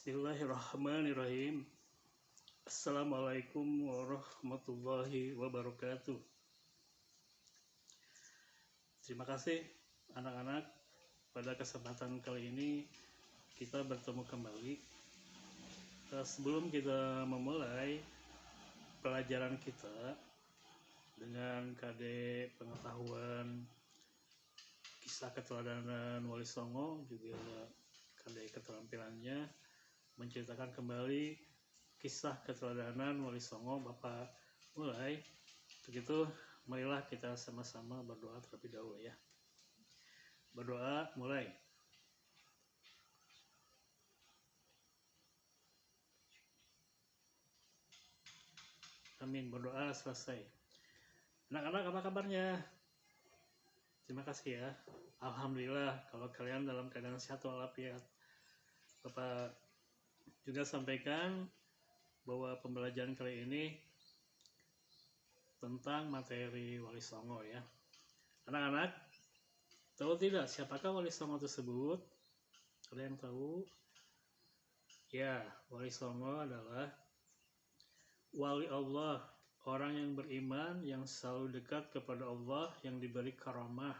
Bismillahirrahmanirrahim. Assalamualaikum warahmatullahi wabarakatuh. Terima kasih anak-anak. Pada kesempatan kali ini kita bertemu kembali. Sebelum kita memulai pelajaran kita dengan KD pengetahuan kisah keteladanan Wali Songo, juga KD keterampilannya menceritakan kembali kisah keteladanan Wali Songo, Bapak mulai. Begitu, marilah kita sama-sama berdoa terlebih dahulu ya. Berdoa mulai. Amin, berdoa selesai. Anak-anak, apa kabarnya? Terima kasih ya. Alhamdulillah kalau kalian dalam keadaan sehat walafiat. Bapak juga sampaikan bahwa pembelajaran kali ini tentang materi Wali Songo ya. Anak-anak, tahu tidak siapakah Wali Songo tersebut? Ada yang tahu? Ya, Wali Songo adalah wali Allah, orang yang beriman, yang selalu dekat kepada Allah, yang diberi karamah,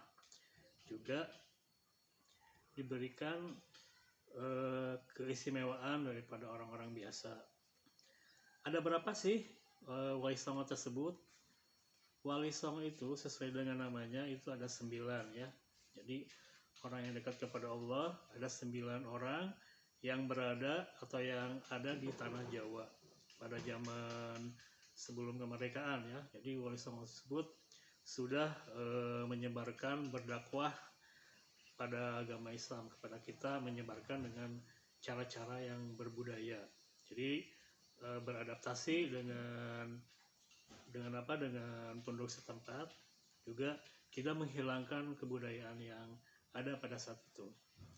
juga diberikan keistimewaan daripada orang-orang biasa. Ada berapa sih Wali Songo tersebut? Wali Songo itu sesuai dengan namanya itu ada 9 ya. Jadi orang yang dekat kepada Allah ada 9 orang yang berada atau yang ada di tanah Jawa pada zaman sebelum kemerdekaan ya. Jadi Wali Songo tersebut sudah menyebarkan, berdakwah pada agama Islam kepada kita, menyebarkan dengan cara-cara yang berbudaya. Jadi beradaptasi dengan apa? Dengan penduduk setempat, juga tidak menghilangkan kebudayaan yang ada pada saat itu.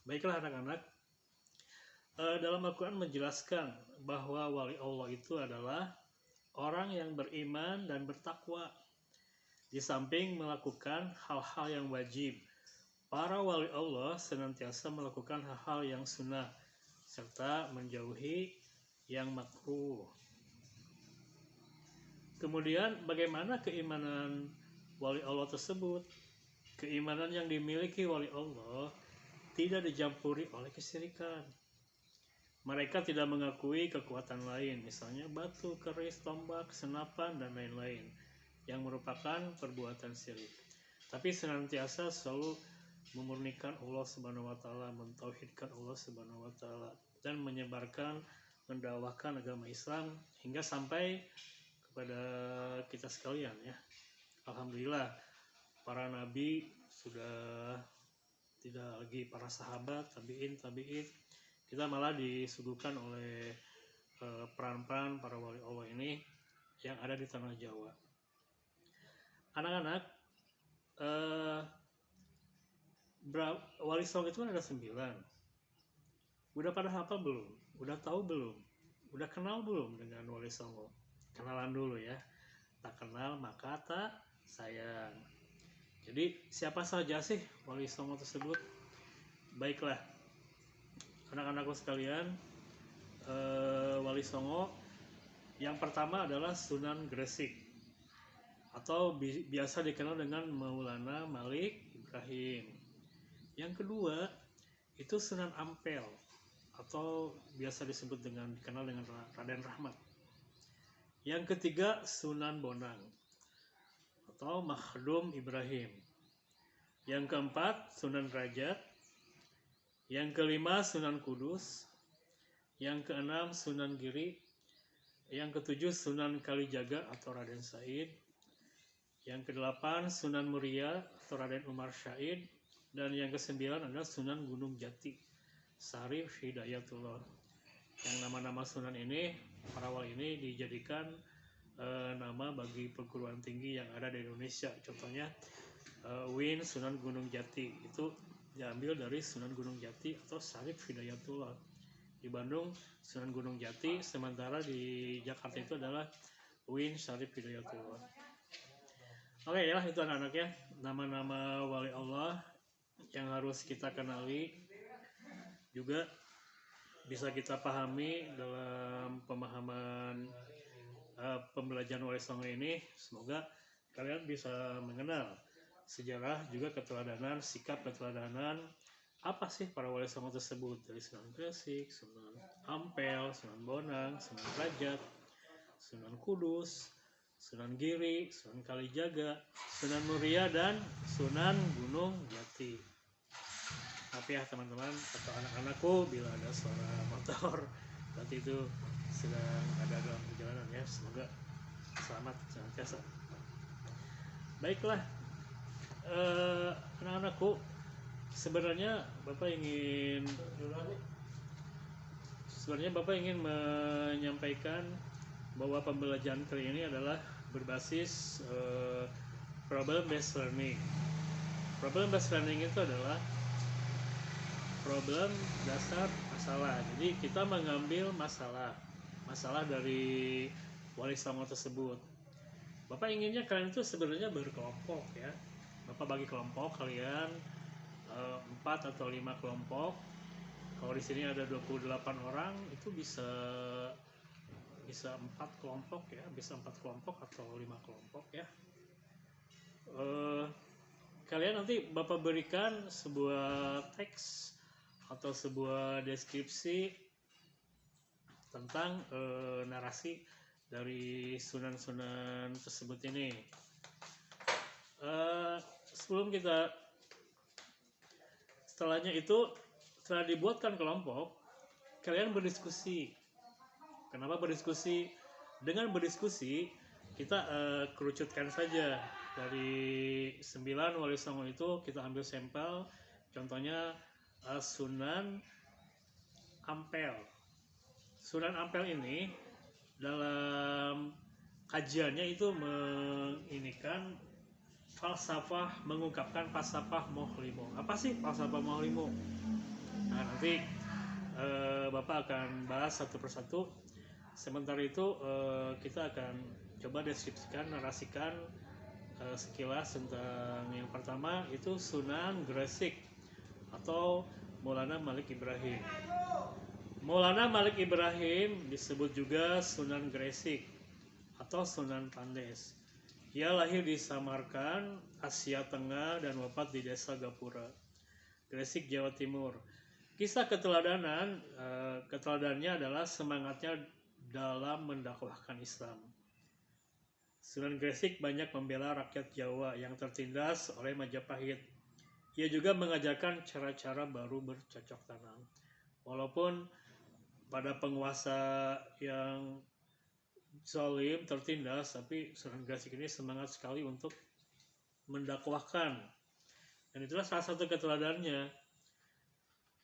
Baiklah anak-anak, dalam Al-Quran menjelaskan bahwa wali Allah itu adalah orang yang beriman dan bertakwa. Di samping melakukan hal-hal yang wajib, para wali Allah senantiasa melakukan hal-hal yang sunnah serta menjauhi yang makruh. Kemudian bagaimana keimanan wali Allah tersebut? Keimanan yang dimiliki wali Allah tidak dicampuri oleh kesyirikan. Mereka tidak mengakui kekuatan lain, misalnya batu, keris, tombak, senapan, dan lain-lain, yang merupakan perbuatan syirik. Tapi senantiasa selalu memurnikan Allah Subhanahu wa taala, mentauhidkan Allah Subhanahu wa taala, dan menyebarkan, mendakwahkan agama Islam hingga sampai kepada kita sekalian ya. Alhamdulillah, para nabi sudah tidak lagi, para sahabat, tabi'in, kita malah disuguhkan oleh peran-peran para wali Allah ini yang ada di tanah Jawa. Anak-anak, Wali Songo itu kan ada 9. Udah pada hafal belum? Udah tahu belum? Udah kenal belum dengan Wali Songo? Kenalan dulu ya. Tak kenal maka tak sayang. Jadi siapa saja sih Wali Songo tersebut? Baiklah anak-anakku sekalian, Wali Songo yang pertama adalah Sunan Gresik, atau biasa dikenal dengan Maulana Malik Ibrahim. Yang kedua itu Sunan Ampel, atau biasa dikenal dengan Raden Rahmat. Yang ketiga Sunan Bonang atau Makhdum Ibrahim. Yang keempat Sunan Derajat. Yang kelima Sunan Kudus. Yang keenam Sunan Giri. Yang ketujuh Sunan Kalijaga atau Raden Said. Yang kedelapan Sunan Muria atau Raden Umar Syahid. Dan yang kesembilan adalah Sunan Gunung Jati, Sarif Hidayatullah. Yang nama-nama Sunan ini, para wali ini dijadikan nama bagi perguruan tinggi yang ada di Indonesia. Contohnya UIN Sunan Gunung Jati itu diambil dari Sunan Gunung Jati atau Sarif Hidayatullah. Di Bandung Sunan Gunung Jati, sementara di Jakarta itu adalah UIN Sarif Hidayatullah. Oke ya, itu anak-anak ya, nama-nama wali Allah yang harus kita kenali. Juga bisa kita pahami dalam pemahaman pembelajaran Wali Songo ini. Semoga kalian bisa mengenal sejarah juga keteladanan, sikap keteladanan apa sih para Wali Songo tersebut, dari Sunan Gresik, Sunan Ampel, Sunan Bonang, Sunan Derajat, Sunan Kudus, Sunan Giri, Sunan Kalijaga, Sunan Muria, dan Sunan Gunung Jati. Tapi ya teman-teman atau anak-anakku, bila ada suara motor berarti itu sedang ada dalam perjalanan ya. Semoga selamat senantiasa. Baiklah, anak-anakku, sebenarnya Bapak ingin menyampaikan bahwa pembelajaran kali ini adalah berbasis problem based learning. Problem based learning itu adalah problem dasar masalah. Jadi kita mengambil masalah dari Wali Songo tersebut. Bapak inginnya kalian itu sebenarnya berkelompok ya. Bapak bagi kelompok kalian 4 atau 5 kelompok. Kalau di sini ada 28 orang, itu bisa 4 kelompok ya, bisa 4 kelompok atau 5 kelompok ya. Kalian nanti Bapak berikan sebuah teks atau sebuah deskripsi tentang narasi dari sunan-sunan tersebut ini. Setelahnya itu, setelah dibuatkan kelompok, kalian berdiskusi. Kenapa berdiskusi? Dengan berdiskusi kita kerucutkan saja dari 9 Wali Songo itu, kita ambil sampel. Contohnya Sunan Ampel. Sunan Ampel ini dalam kajiannya itu mengungkapkan falsafah Mohlimo. Apa sih falsafah Mohlimo? Nah, nanti Bapak akan bahas satu persatu. Sementara itu kita akan coba deskripsikan, narasikan sekilas tentang yang pertama itu Sunan Gresik atau Maulana Malik Ibrahim. Maulana Malik Ibrahim disebut juga Sunan Gresik atau Sunan Pandes. Ia lahir di Samarkand, Asia Tengah, dan wafat di desa Gapura, Gresik, Jawa Timur. Kisah keteladanannya adalah semangatnya dalam mendakwahkan Islam. Sunan Gresik banyak membela rakyat Jawa yang tertindas oleh Majapahit. Ia juga mengajarkan cara-cara baru bercocok tanam. Walaupun pada penguasa yang zalim, tertindas, tapi Sunan Gresik ini semangat sekali untuk mendakwahkan. Dan itulah salah satu keteladanannya,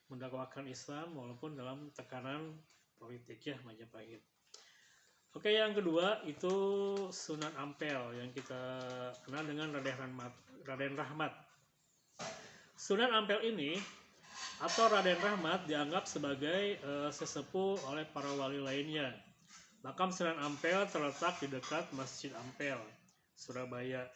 mendakwahkan Islam walaupun dalam tekanan politik ya Majapahit. Oke, yang kedua itu Sunan Ampel yang kita kenal dengan Raden Rahmat. Sunan Ampel ini atau Raden Rahmat dianggap sebagai sesepuh oleh para wali lainnya. Makam Sunan Ampel terletak di dekat Masjid Ampel, Surabaya.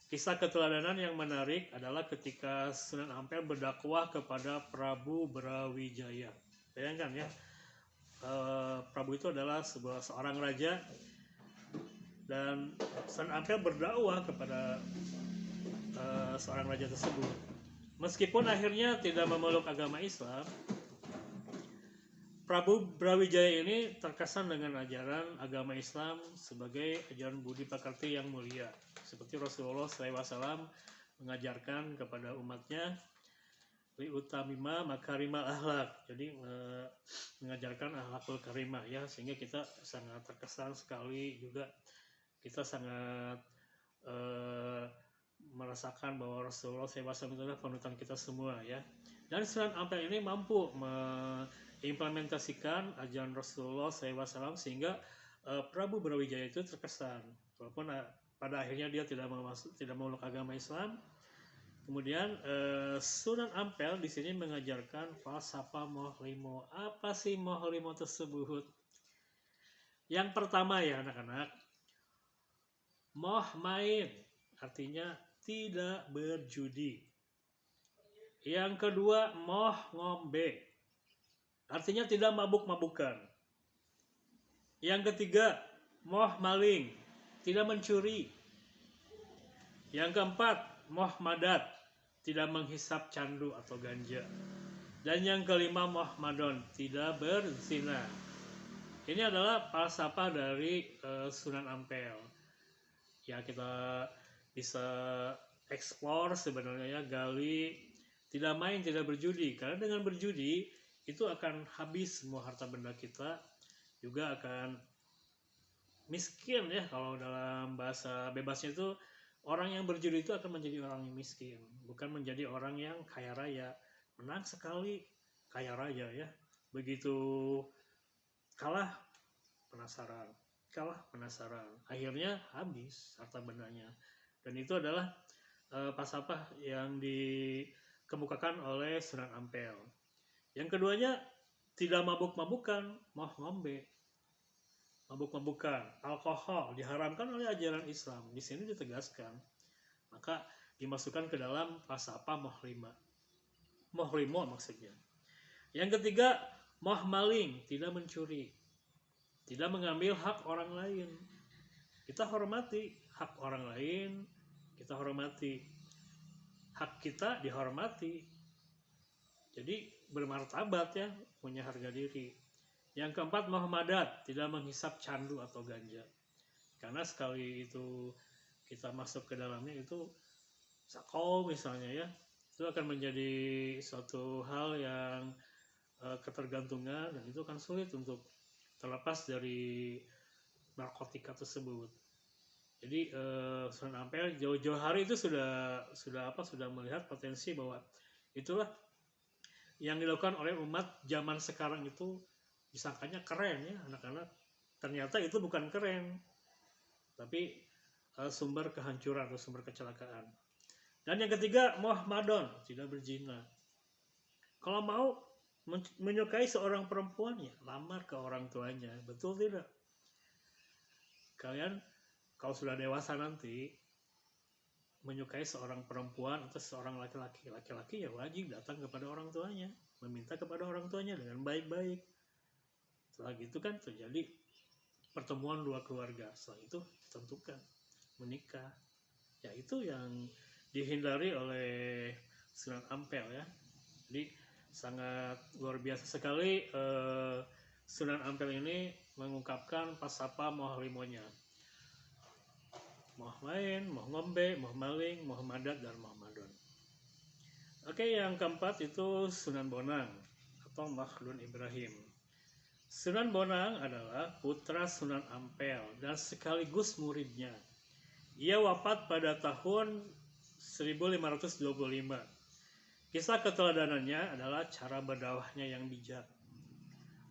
Kisah keteladanan yang menarik adalah ketika Sunan Ampel berdakwah kepada Prabu Brawijaya. Bayangkan ya, Prabu itu adalah seorang raja, dan Sunan Ampel berdakwah kepada seorang raja tersebut. Meskipun akhirnya tidak memeluk agama Islam, Prabu Brawijaya ini terkesan dengan ajaran agama Islam sebagai ajaran budi pekerti yang mulia. Seperti Rasulullah SAW mengajarkan kepada umatnya, liutamima makarimal akhlak. Jadi mengajarkan akhlakul karimah ya, sehingga kita sangat terkesan sekali, juga kita sangat merasakan bahwa Rasulullah SAW itu adalah panutan kita semua ya. Dan Sunan Ampel ini mampu mengimplementasikan ajaran Rasulullah SAW sehingga Prabu Brawijaya itu terkesan, walaupun pada akhirnya dia tidak memeluk agama Islam. Kemudian Sunan Ampel di sini mengajarkan falsafah Mohlimo. Apa sih Mohlimo tersebut? Yang pertama ya anak-anak, moh main artinya tidak berjudi. Yang kedua, moh ngombe artinya tidak mabuk-mabukan. Yang ketiga, moh maling, tidak mencuri. Yang keempat, moh madat, tidak menghisap candu atau ganja. Dan yang kelima, moh madon, tidak berzina. Ini adalah falsafah dari Sunan Ampel. Ya, kita bisa explore sebenarnya ya, gali, tidak main, tidak berjudi. Karena dengan berjudi itu akan habis semua harta benda kita, juga akan miskin ya. Kalau dalam bahasa bebasnya itu, orang yang berjudi itu akan menjadi orang yang miskin, bukan menjadi orang yang kaya raya. Menang sekali kaya raya ya, begitu kalah penasaran, akhirnya habis harta bendanya. Dan itu adalah falsafah yang dikemukakan oleh Sunan Ampel. Yang keduanya, tidak mabuk-mabukan, moh ngombe. Mabuk-mabukan, alkohol diharamkan oleh ajaran Islam. Di sini ditegaskan, maka dimasukkan ke dalam falsafah moh limo maksudnya. Yang ketiga, moh maling, tidak mencuri, tidak mengambil hak orang lain. Kita hormati hak orang lain, kita hormati hak kita, dihormati. Jadi bermartabat ya, punya harga diri. Yang keempat, moh madat, tidak menghisap candu atau ganja. Karena sekali itu kita masuk ke dalamnya, itu sakau misalnya ya, itu akan menjadi suatu hal yang ketergantungan, dan itu akan sulit untuk terlepas dari narkotika tersebut. Jadi Sunan Ampel jauh-jauh hari itu sudah melihat potensi bahwa itulah yang dilakukan oleh umat zaman sekarang itu, disangkanya keren ya anak-anak, ternyata itu bukan keren, tapi sumber kehancuran atau sumber kecelakaan. Dan yang ketiga, moh madon, tidak berzina. Kalau mau menyukai seorang perempuan, ya lamar ke orang tuanya, betul tidak? Kalian kalau sudah dewasa nanti menyukai seorang perempuan atau seorang laki-laki ya wajib datang kepada orang tuanya, meminta kepada orang tuanya dengan baik-baik. Setelah itu kan terjadi pertemuan dua keluarga, setelah itu ditentukan menikah. Ya itu yang dihindari oleh Sunan Ampel ya. Jadi sangat luar biasa sekali Sunan Ampel ini mengungkapkan falsafah moh limonya. Moh main, moh ngombe, moh maling, moh madat, dan moh madon. Oke, yang keempat itu Sunan Bonang atau Makhlun Ibrahim. Sunan Bonang adalah putra Sunan Ampel dan sekaligus muridnya. Ia wafat pada tahun 1525. Kisah keteladanannya adalah cara berdakwahnya yang bijak.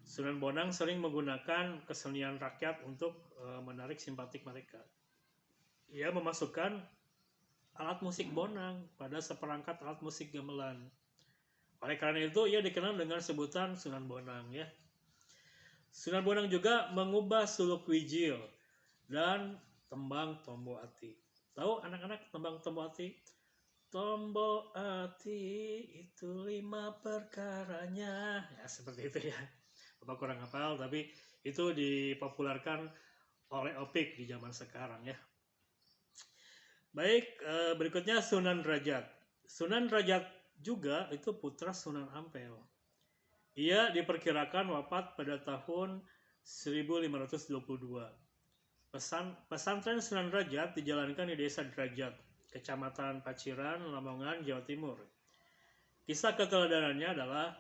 Sunan Bonang sering menggunakan kesenian rakyat untuk menarik simpatik mereka. Ia memasukkan alat musik bonang pada seperangkat alat musik gamelan. Oleh karena itu ia dikenal dengan sebutan Sunan Bonang ya. Sunan Bonang juga mengubah suluk wijil dan tembang tombo ati. Tahu anak-anak tembang tombo ati? Tombo ati itu 5 perkaranya. Ya seperti itu ya. Bapak kurang hafal, tapi itu dipopulerkan oleh Opik di zaman sekarang ya. Baik, berikutnya Sunan Derajat. Sunan Derajat juga itu putra Sunan Ampel. Ia diperkirakan wafat pada tahun 1522. Pesantren Sunan Derajat dijalankan di Desa Derajat, Kecamatan Paciran, Lamongan, Jawa Timur. Kisah keteladanannya adalah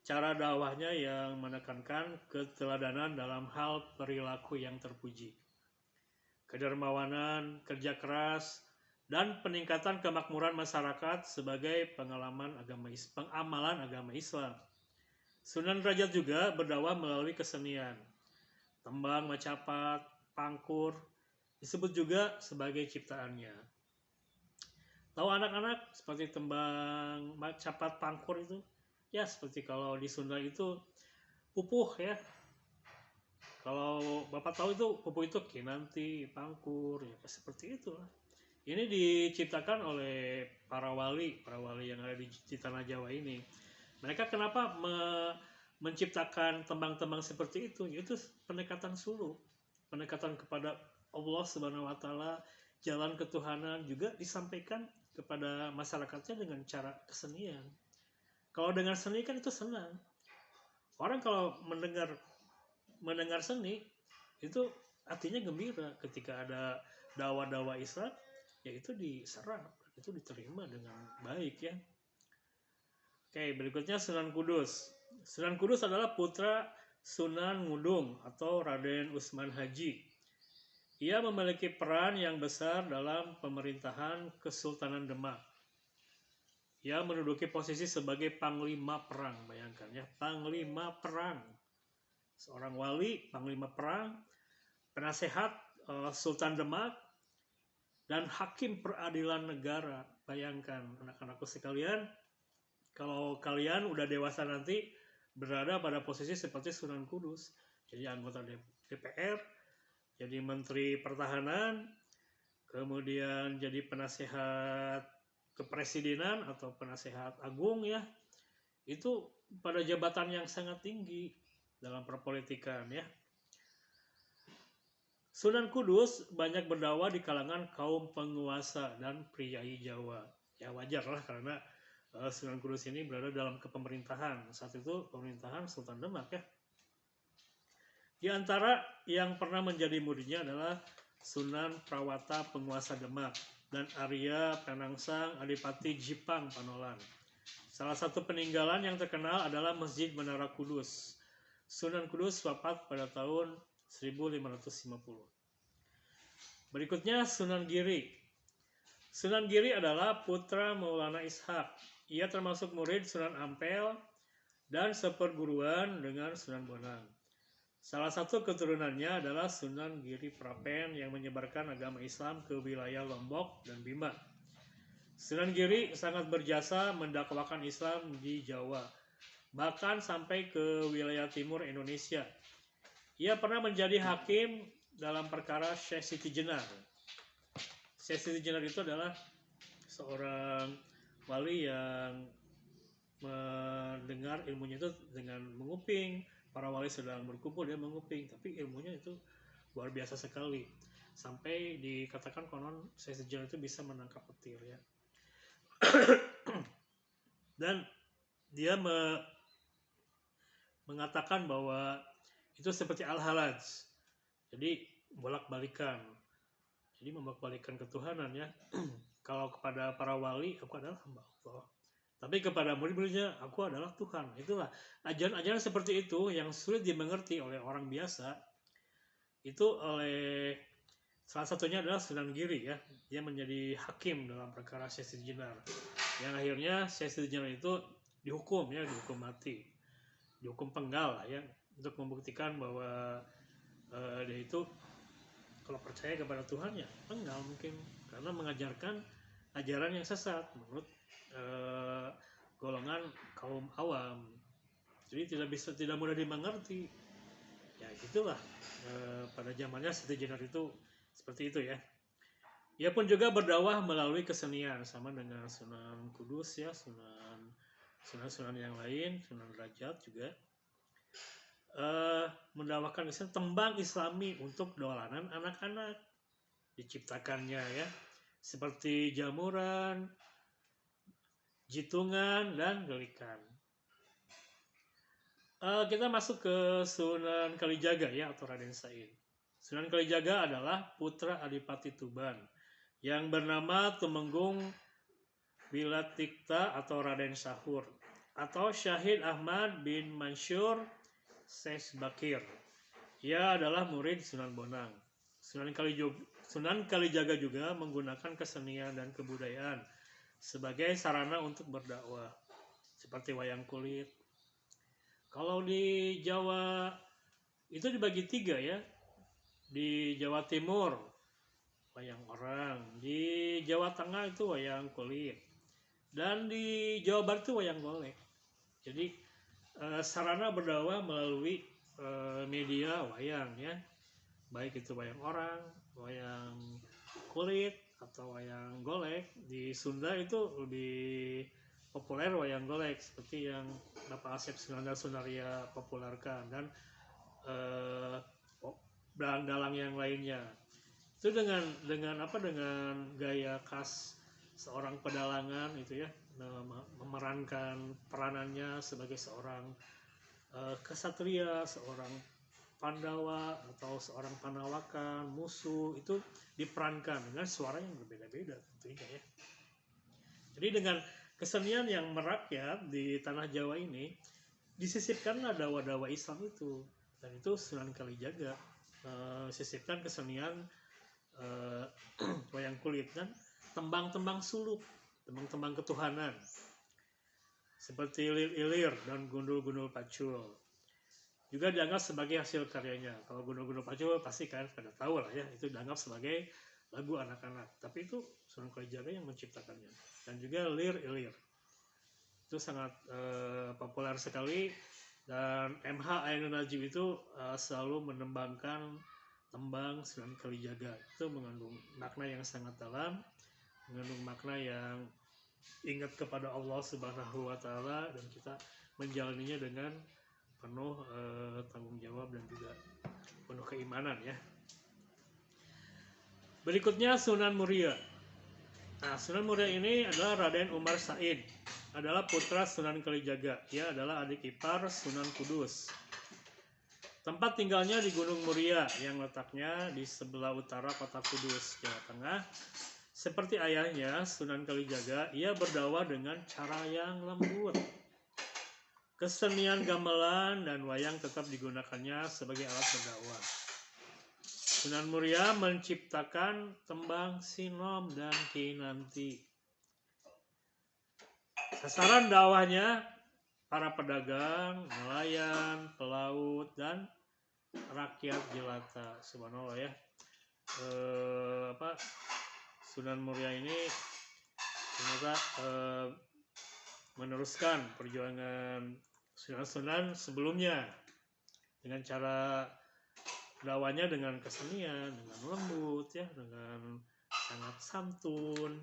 cara dakwahnya yang menekankan keteladanan dalam hal perilaku yang terpuji, kedermawanan, kerja keras, dan peningkatan kemakmuran masyarakat sebagai pengamalan agama Islam. Sunan Derajat juga berdakwah melalui kesenian. Tembang, macapat, pangkur disebut juga sebagai ciptaannya. Tahu anak-anak seperti tembang, macapat, pangkur itu? Ya seperti kalau di Sunda itu pupuh ya. Kalau Bapak tahu itu pupuh itu kinanti, pangkur, ya seperti itu. Ini diciptakan oleh para wali yang ada di tanah Jawa ini. Mereka kenapa menciptakan tembang-tembang seperti itu, yaitu pendekatan suluk, pendekatan kepada Allah Subhanahu wa taala, jalan ketuhanan juga disampaikan kepada masyarakatnya dengan cara kesenian. Kalau dengan seni kan itu senang. Orang kalau mendengar seni itu artinya gembira. Ketika ada dakwah-dakwah Islam, ya itu diserap, itu diterima dengan baik ya. Oke, berikutnya Sunan Kudus. Sunan Kudus adalah putra Sunan Ngudung atau Raden Usman Haji. Ia memiliki peran yang besar dalam pemerintahan Kesultanan Demak. Ia menduduki posisi sebagai panglima perang, bayangkan ya, panglima perang. Seorang wali, panglima perang, penasehat Sultan Demak, dan hakim peradilan negara. Bayangkan anak-anakku sekalian, kalau kalian udah dewasa nanti berada pada posisi seperti Sunan Kudus, jadi anggota DPR, jadi menteri pertahanan, kemudian jadi penasehat kepresidenan atau penasehat agung ya, itu pada jabatan yang sangat tinggi dalam perpolitikan ya. Sunan Kudus banyak berdakwah di kalangan kaum penguasa dan priai Jawa. Ya wajar lah karena Sunan Kudus ini berada dalam kepemerintahan. Saat itu pemerintahan Sultan Demak ya. Di antara yang pernah menjadi muridnya adalah Sunan Prawata penguasa Demak dan Arya Penangsang Adipati Jipang Panolan. Salah satu peninggalan yang terkenal adalah Masjid Menara Kudus. Sunan Kudus wafat pada tahun 1550. Berikutnya Sunan Giri. Sunan Giri adalah putra Maulana Ishak. Ia termasuk murid Sunan Ampel dan seperguruan dengan Sunan Bonang. Salah satu keturunannya adalah Sunan Giri Prapen yang menyebarkan agama Islam ke wilayah Lombok dan Bima. Sunan Giri sangat berjasa mendakwakan Islam di Jawa, bahkan sampai ke wilayah timur Indonesia. Ia pernah menjadi hakim dalam perkara Syekh Siti Jenar. Syekh Siti Jenar itu adalah seorang wali yang mendengar ilmunya itu dengan menguping. Para wali sedang berkumpul, dia menguping, tapi ilmunya itu luar biasa sekali. Sampai dikatakan konon Syekh Siti Jenar itu bisa menangkap petir ya. Dan dia mengatakan bahwa itu seperti al-halaj, jadi bolak-balikan, jadi membolak-balikan ketuhanan ya. Kalau kepada para wali aku adalah hamba Allah, tapi kepada murid-muridnya aku adalah Tuhan. Itulah ajaran-ajaran seperti itu yang sulit dimengerti oleh orang biasa. Itu oleh salah satunya adalah Sunan Giri ya, dia menjadi hakim dalam perkara Syekh Siti Jenar, yang akhirnya Syekh Siti Jenar itu dihukum mati, dihukum penggal lah ya, untuk membuktikan bahwa dia itu kalau percaya kepada Tuhan ya penggal mungkin, karena mengajarkan ajaran yang sesat menurut golongan kaum awam, jadi tidak mudah dimengerti ya. Gitulah pada zamannya Siti Jenar itu seperti itu ya. Ia pun juga berdakwah melalui kesenian sama dengan Sunan Kudus ya, Sunan yang lain, Sunan Derajat juga mendakwakan tembang Islami untuk dolanan anak-anak, diciptakannya ya, seperti jamuran, jitungan, dan gelikan. Kita masuk ke Sunan Kalijaga ya, atau Raden Said. Sunan Kalijaga adalah putra Adipati Tuban yang bernama Tumenggung Bilatikta atau Raden Sahur atau Syahid Ahmad bin Mansur Syekh Bakir. Ia adalah murid Sunan Bonang. Sunan Kalijaga juga menggunakan kesenian dan kebudayaan sebagai sarana untuk berdakwah, seperti wayang kulit. Kalau di Jawa itu dibagi 3 ya. Di Jawa Timur wayang orang, di Jawa Tengah itu wayang kulit, dan di Jawa Barat itu wayang golek. Jadi sarana berdakwah melalui media wayang ya, baik itu wayang orang, wayang kulit, atau wayang golek. Di Sunda itu lebih populer wayang golek seperti yang Bapak Asep Sunaria populerkan, dan dalang yang lainnya. Itu dengan gaya khas seorang pedalangan itu ya, memerankan peranannya sebagai seorang kesatria, seorang Pandawa atau seorang Panawakan, musuh, itu diperankan dengan suara yang berbeda-beda tentunya ya. Jadi dengan kesenian yang merakyat di tanah Jawa ini disisipkanlah dawa-dawa Islam itu, dan itu Sunan Kalijaga sisipkan kesenian wayang kulit dan tembang-tembang suluk, tembang-tembang ketuhanan seperti Ilir dan Gundul-Gundul Pacul juga dianggap sebagai hasil karyanya. Kalau Gundul-Gundul Pacul pasti kalian pada tahu lah ya, itu dianggap sebagai lagu anak-anak, tapi itu Sunan Kalijaga yang menciptakannya. Dan juga Ilir itu sangat populer sekali, dan MH Ainun Najib itu selalu menembangkan tembang Sunan Kalijaga. Itu mengandung makna yang sangat dalam, mengandung makna yang ingat kepada Allah Subhanahu wa Ta'ala, dan kita menjalaninya dengan penuh tanggung jawab dan juga penuh keimanan ya. Berikutnya Sunan Muria. Nah, Sunan Muria ini adalah Raden Umar Said, adalah putra Sunan Kalijaga. Dia adalah adik ipar Sunan Kudus. Tempat tinggalnya di Gunung Muria yang letaknya di sebelah utara kota Kudus, Jawa Tengah. Seperti ayahnya, Sunan Kalijaga, ia berdakwah dengan cara yang lembut. Kesenian gamelan dan wayang tetap digunakannya sebagai alat berdakwah. Sunan Muria menciptakan tembang Sinom dan Kinanti. Sasaran dakwahnya para pedagang, nelayan, pelaut, dan rakyat jelata. Subhanallah ya. Sunan Muria ini ternyata meneruskan perjuangan sunan-sunan sebelumnya dengan cara dakwahnya dengan kesenian, dengan lembut ya, dengan sangat santun.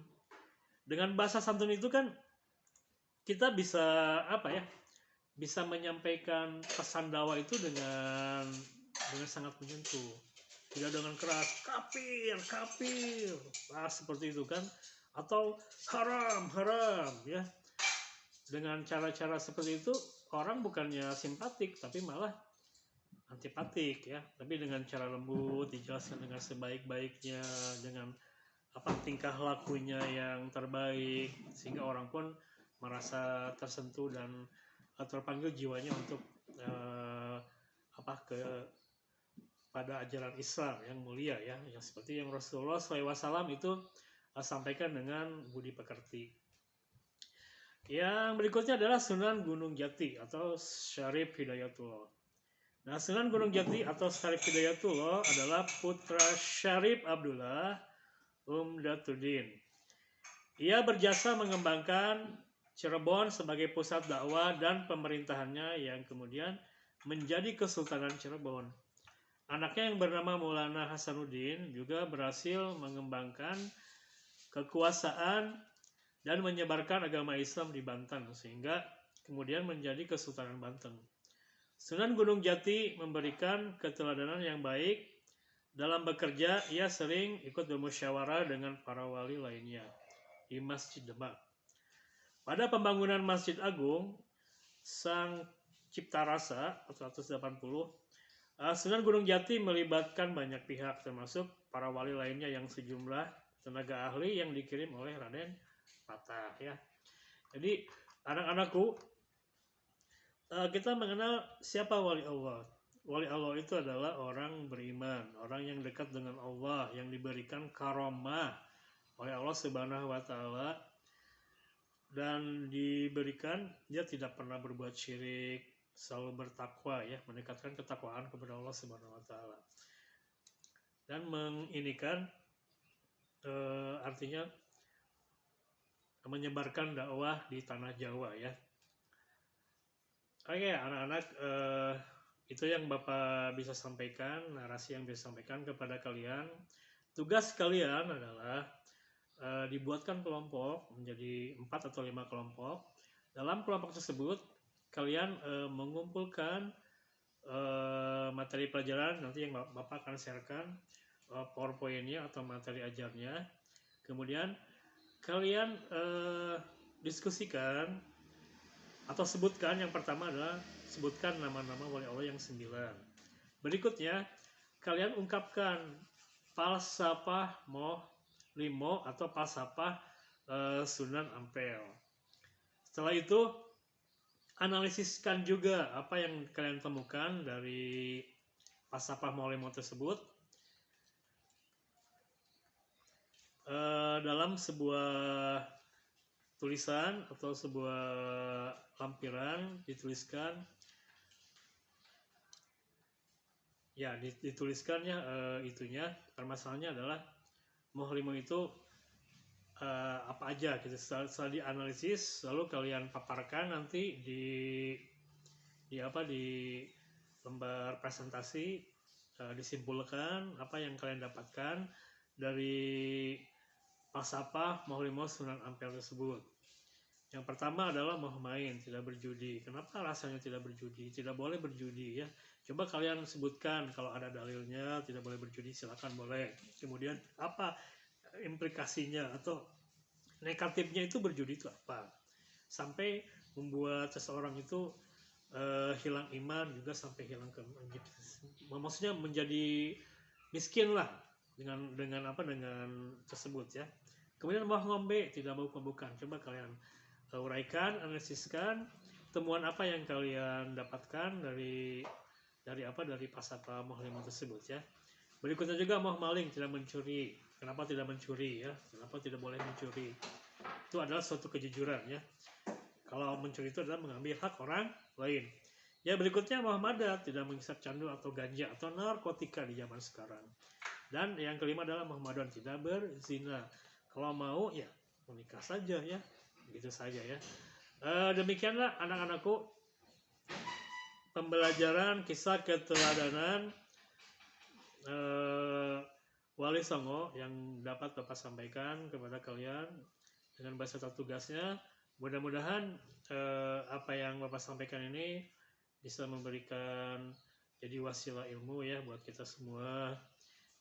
Dengan bahasa santun itu kan kita bisa bisa menyampaikan pesan dakwah itu dengan sangat menyentuh, tidak dengan keras, kafir, seperti itu kan, atau haram ya. Dengan cara-cara seperti itu orang bukannya simpatik tapi malah antipatik ya. Tapi dengan cara lembut, dijelaskan dengan sebaik-baiknya, dengan tingkah lakunya yang terbaik, sehingga orang pun merasa tersentuh dan terpanggil jiwanya untuk pada ajaran Islam yang mulia ya, yang seperti yang Rasulullah SAW itu sampaikan dengan budi pekerti. Yang berikutnya adalah Sunan Gunung Jati atau Syarif Hidayatullah. Nah, Sunan Gunung Jati atau Syarif Hidayatullah adalah putra Syarif Abdullah Umdatuddin. Ia berjasa mengembangkan Cirebon sebagai pusat dakwah dan pemerintahannya yang kemudian menjadi Kesultanan Cirebon. Anaknya yang bernama Maulana Hasanuddin juga berhasil mengembangkan kekuasaan dan menyebarkan agama Islam di Banten, sehingga kemudian menjadi Kesultanan Banten. Sunan Gunung Jati memberikan keteladanan yang baik. Dalam bekerja, ia sering ikut bermusyawarah dengan para wali lainnya di Masjid Demak. Pada pembangunan Masjid Agung Sang Cipta Rasa 180, Sunan Gunung Jati melibatkan banyak pihak, termasuk para wali lainnya yang sejumlah tenaga ahli yang dikirim oleh Raden Patah ya. Jadi anak-anakku, kita mengenal siapa wali Allah. Wali Allah itu adalah orang beriman, orang yang dekat dengan Allah, yang diberikan karomah oleh Allah Subhanahu wa Ta'ala, dan diberikan dia tidak pernah berbuat syirik, selalu bertakwa ya, meningkatkan ketakwaan kepada Allah Subhanahu wa Ta'ala, dan menginikan artinya menyebarkan dakwah di tanah Jawa ya. Oke anak-anak, itu yang Bapak bisa sampaikan, narasi yang bisa sampaikan kepada kalian. Tugas kalian adalah dibuatkan kelompok menjadi 4 atau 5 kelompok. Dalam kelompok tersebut kalian mengumpulkan materi pelajaran nanti yang Bapak akan sharekan PowerPoint-nya atau materi ajarnya. Kemudian kalian diskusikan atau sebutkan, yang pertama adalah sebutkan nama-nama wali Allah yang 9. Berikutnya kalian ungkapkan falsafah limo atau falsafah Sunan Ampel. Setelah itu analisiskan juga apa yang kalian temukan dari falsafah limo tersebut dalam sebuah tulisan atau sebuah lampiran. Dituliskan ya, dituliskannya itunya, permasalahannya adalah limo itu apa aja gitu. Setelah dianalisis lalu kalian paparkan nanti di lembar presentasi, disimpulkan apa yang kalian dapatkan dari falsafah limo Sunan Ampel tersebut. Yang pertama adalah mau main, tidak berjudi. Kenapa rasanya tidak berjudi? Tidak boleh berjudi ya. Coba kalian sebutkan kalau ada dalilnya tidak boleh berjudi, silakan boleh. Kemudian apa implikasinya atau negatifnya itu berjudi itu apa? Sampai membuat seseorang itu hilang iman, juga sampai hilang maksudnya menjadi miskin lah dengan tersebut ya. Kemudian mau ngombe, tidak mau bukan. Coba kalian uraikan, analisiskan temuan apa yang kalian dapatkan dari falsafah limo tersebut ya. Berikutnya juga mau maling, tidak mencuri. Kenapa tidak mencuri ya? Kenapa tidak boleh mencuri? Itu adalah suatu kejujuran ya. Kalau mencuri itu adalah mengambil hak orang lain. Ya, berikutnya Muhammadat, tidak menghisap candu atau ganja atau narkotika di zaman sekarang. Dan yang kelima adalah Muhammadan, tidak berzina. Kalau mau ya menikah saja ya, begitu saja ya. Demikianlah anak-anakku pembelajaran kisah keteladanan Wali Songo yang dapat Bapak sampaikan kepada kalian dengan bahasa tugasnya. Mudah-mudahan apa yang Bapak sampaikan ini bisa memberikan jadi wasilah ilmu ya buat kita semua.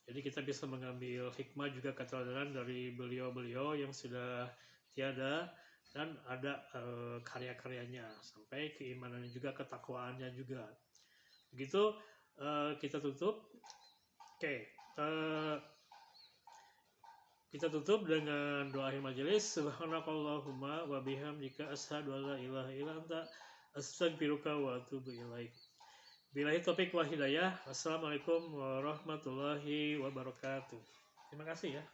Jadi kita bisa mengambil hikmah juga keteladanan dari beliau-beliau yang sudah tiada, dan ada karya-karyanya sampai keimanannya juga, ketakwaannya juga. Begitu kita tutup. Oke, kita tutup dengan doa akhir majelis. Subhanakallahumma wa bihamdika asyhadu an la ilaha illa anta astaghfiruka wa atubu ilaik. Billahi taufik wal hidayah. Wassalamualaikum warahmatullahi wabarakatuh. Terima kasih ya.